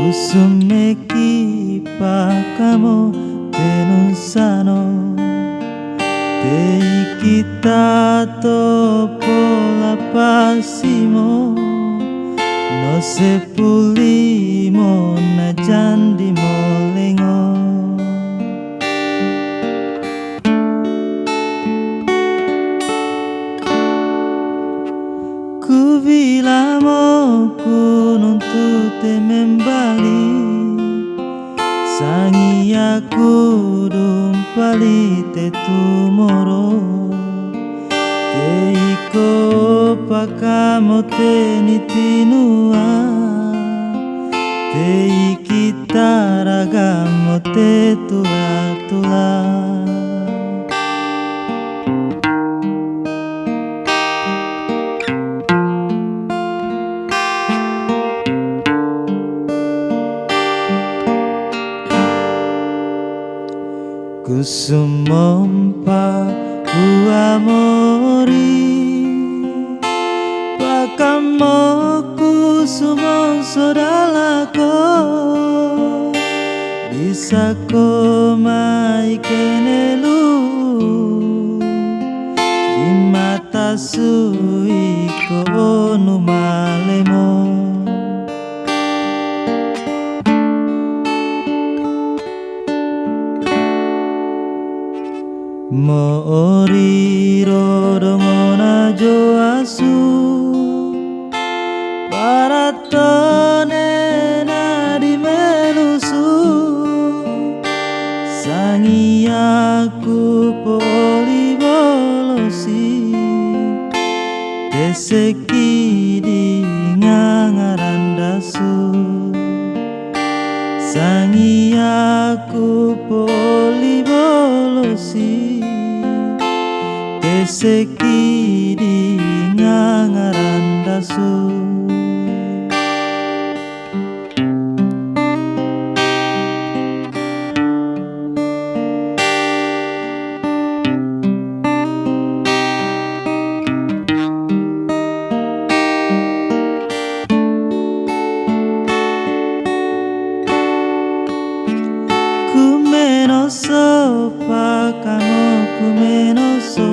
Usumeki pakamo tenusano Tei kita topo la pasimo No sepulimo na jandi molengo Ku bilamo ku nuntute membali Sangi aku dumpali te tumoro Keiko pakamo te nitinua Te kita ragamo te tula-tula Kusumompa ku amori Pakamo kusumo sodalako Bisa ko mai kenelu Di mata sui ko numalemo Mori rodongona jo asu Paratone nadi melusu Sangi aku poli bolosi Teseki di ngangarandasu Sangi aku poli bolosi Teseki di ngangarandasu Kumenoso pakamo kumenoso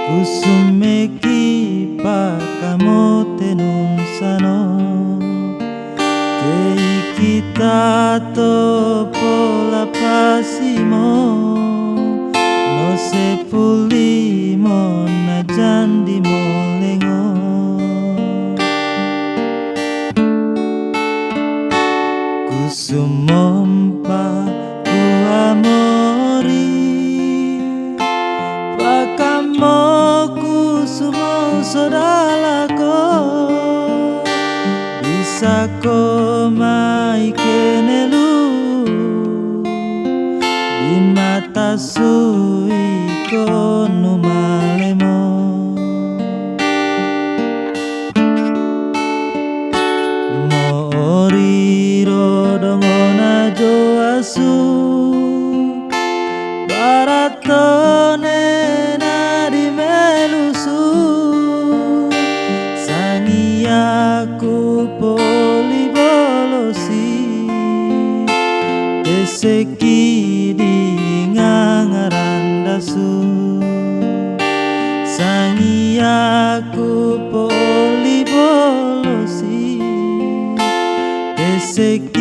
Kusumeki pakamo tenusano Tei kita topo la pasimo No sepulimo na jandi molengo Kusumompa ku amori Pakamo kusumo sodalako Bisa ko mai kenelu Di mata sui ko numalemo Mori rodongona jo asu Baratone nadi melusu Sangi aku poli bolosi Teseki di ngangarandasu Sangi aku poli bolosi Teseki